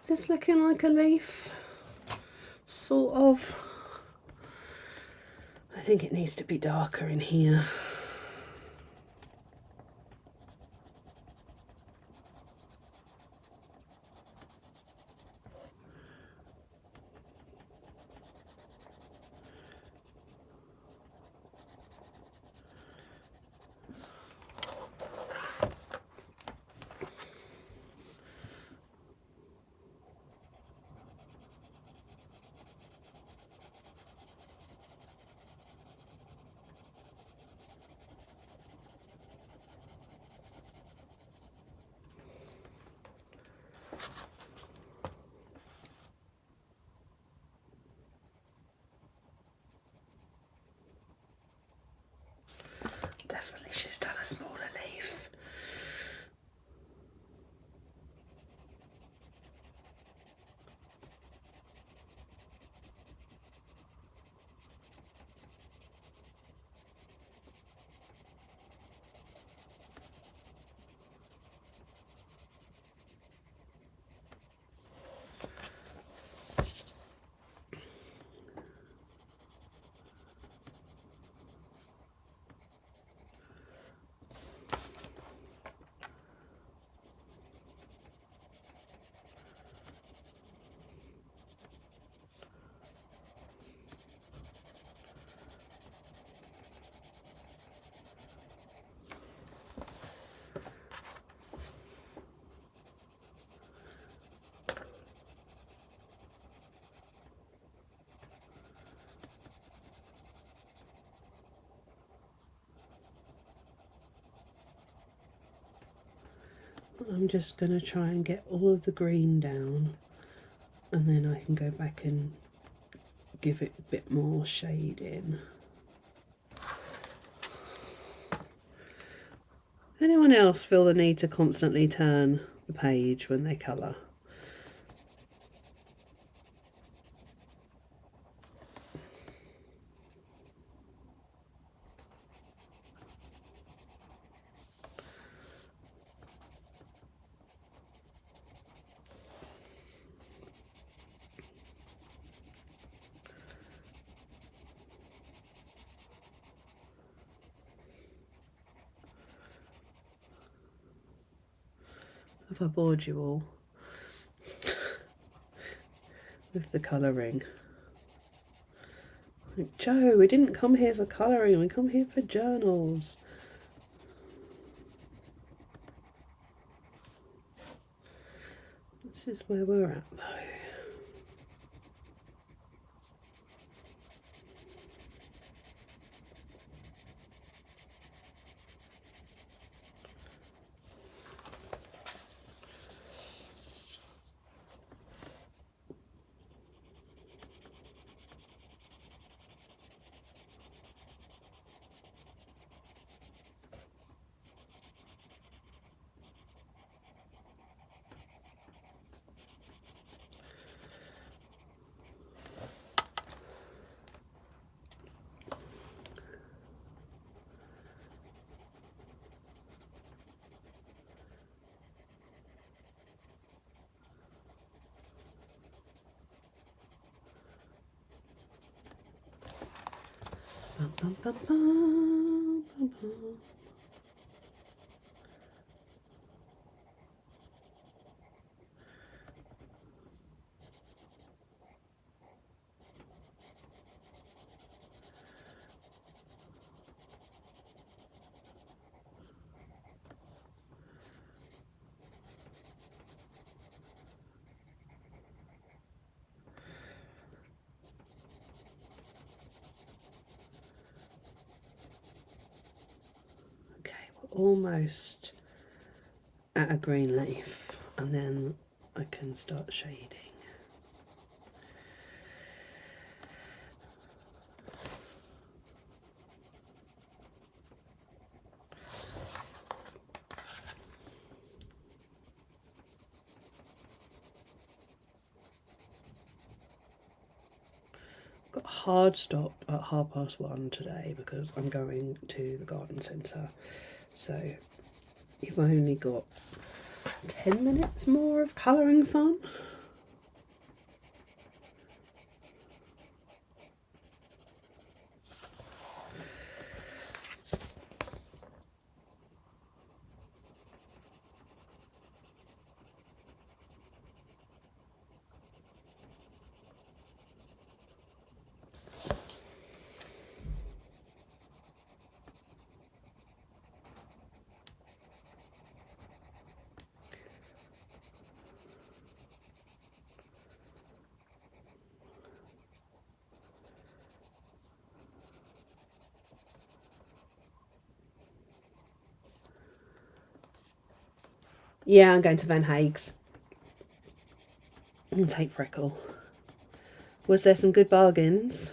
Is this looking like a leaf? Sort of. I think it needs to be darker in here. I'm just going to try and get all of the green down, and then I can go back and give it a bit more shading. Anyone else feel the need to constantly turn the page when they colour? Have I bored you all with the colouring? Like, Joe, we didn't come here for colouring, we come here for journals. This is where we're at though. Bum, bum, bum, bum, bum. Okay, we're almost at a green leaf, and then I can start shading. Got a hard stop at 1:30 today because I'm going to the garden centre, so you've only got 10 minutes more of colouring fun. Yeah, I'm going to Van Haeg's. And take Freckle. Was there some good bargains?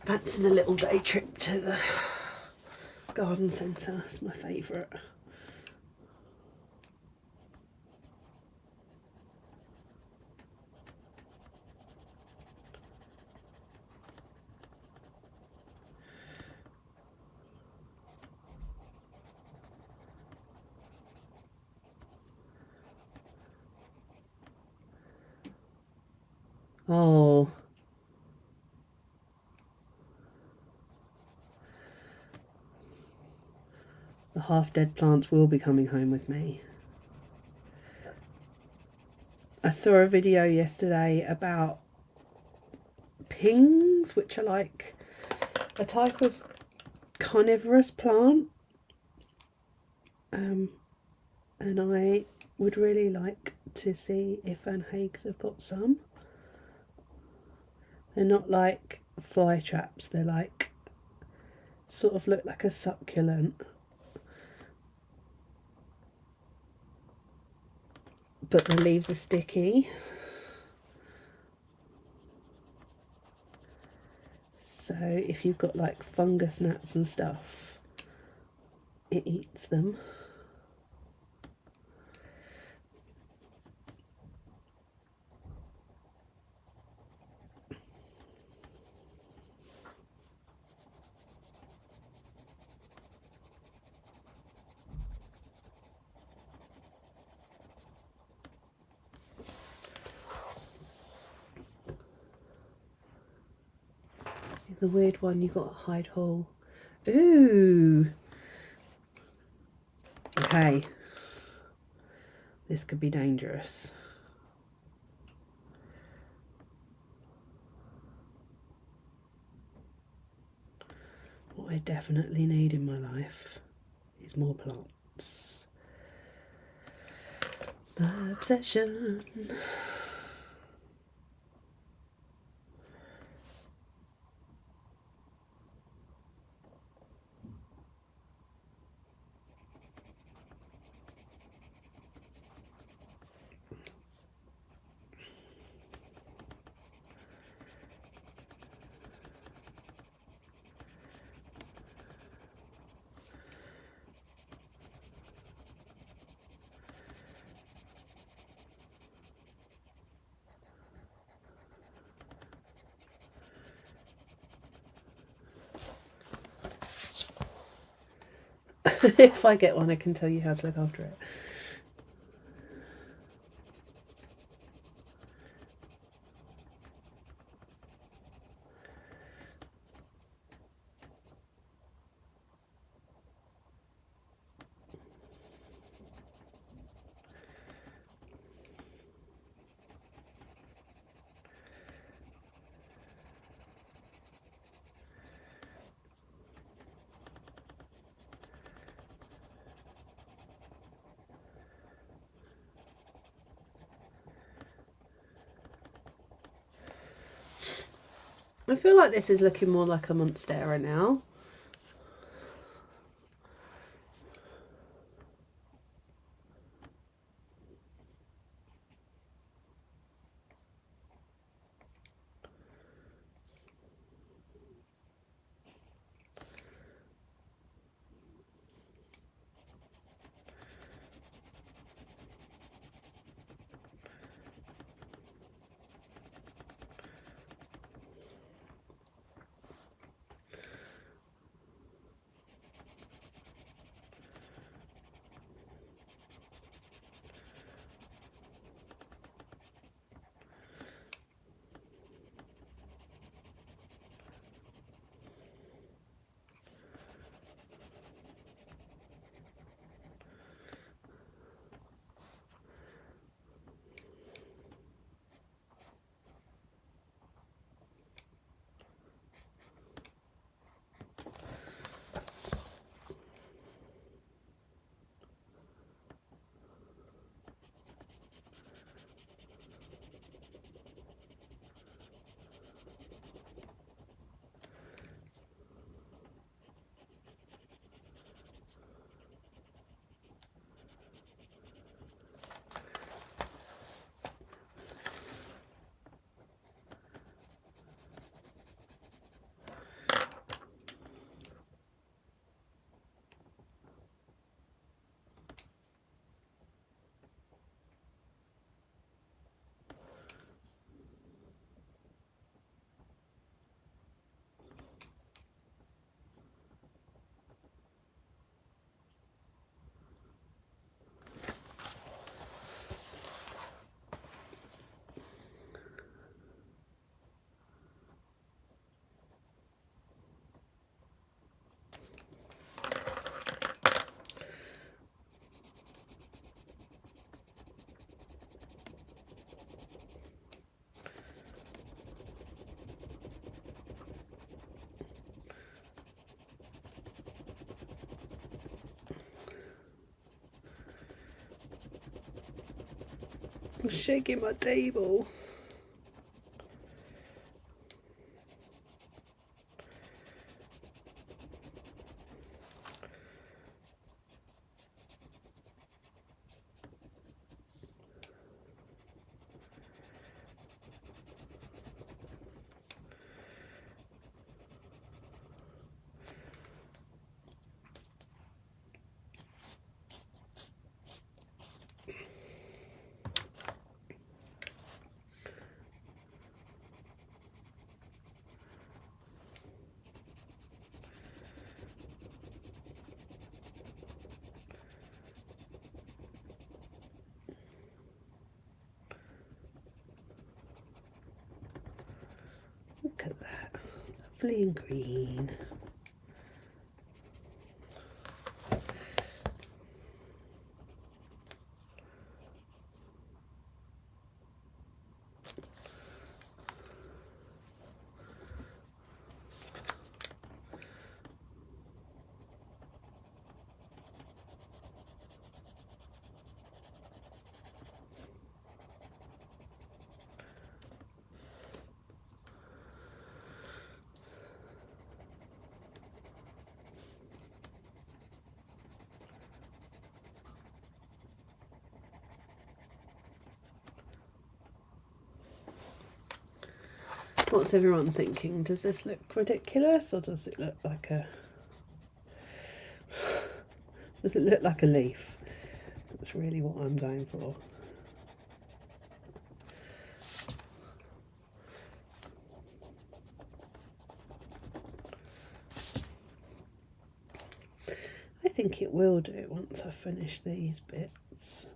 Fancying a little day trip to the garden centre. It's my favourite. Oh, the half-dead plants will be coming home with me. I saw a video yesterday about pings, which are like a type of carnivorous plant. And I would really like to see if Van Haeg's have got some. They're not like fly traps, they're like sort of look like a succulent, but the leaves are sticky. So if you've got like fungus gnats and stuff, it eats them. The weird one, you got a hide hole. Ooh. Okay. This could be dangerous. What I definitely need in my life is more plants. The obsession. If I get one, I can tell you how to look after it. I feel like this is looking more like a monstera now. I'm shaking my table. fleeing green. What's everyone thinking? Does this look ridiculous, or does it look like a... Does it look like a leaf? That's really what I'm going for. I think it will do once I finish these bits.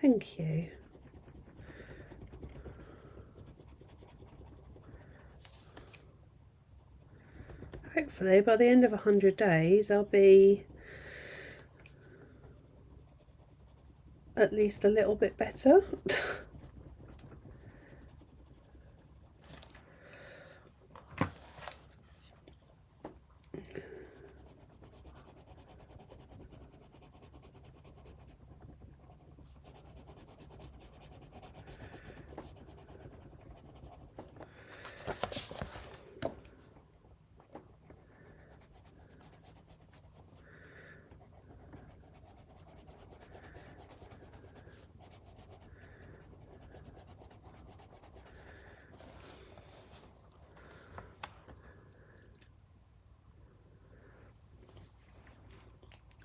Thank you. Hopefully by the end of 100 days I'll be at least a little bit better.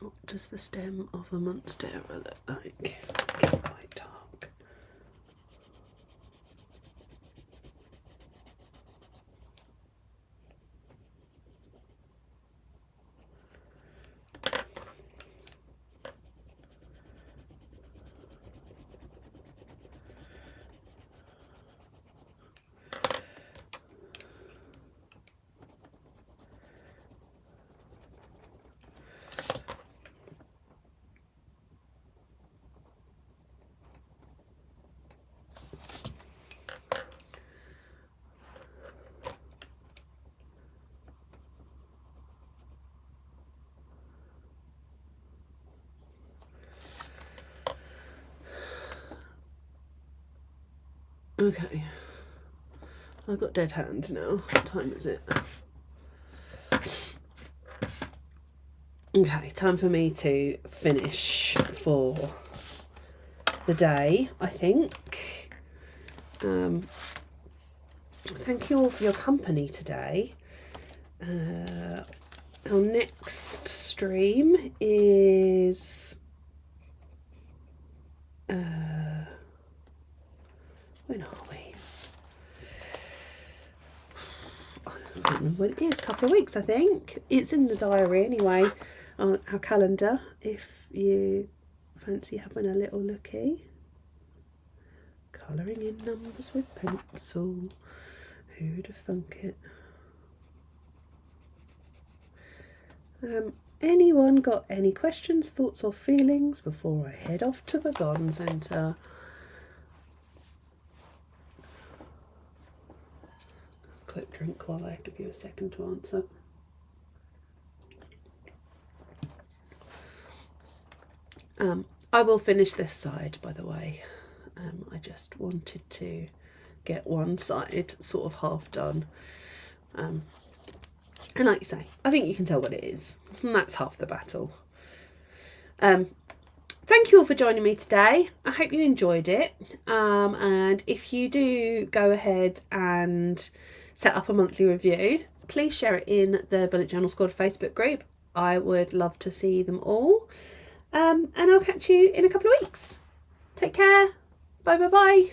What does the stem of a monstera look like? It's quite dark. Okay, I've got dead hand now. What time is it? Okay, time for me to finish for the day, I think. Thank you all for your company today. Our next stream is... when are we? I don't know when it is, a couple of weeks I think. It's in the diary anyway, on our calendar, if you Fancy having a little looky. Colouring in numbers with pencil. Who'd have thunk it? Anyone got any questions, thoughts or feelings before I head off to the garden centre? Quick drink while I give you a second to answer. I will finish this side, by the way. I just wanted to get one side sort of half done. And like you say, I think you can tell what it is, and that's half the battle. Thank you all for joining me today. I hope you enjoyed it. And if you do go ahead and set up a monthly review, please share it in the Bullet Journal Squad Facebook group. I would love to see them all. And I'll catch you in a couple of weeks. Take care. Bye bye bye.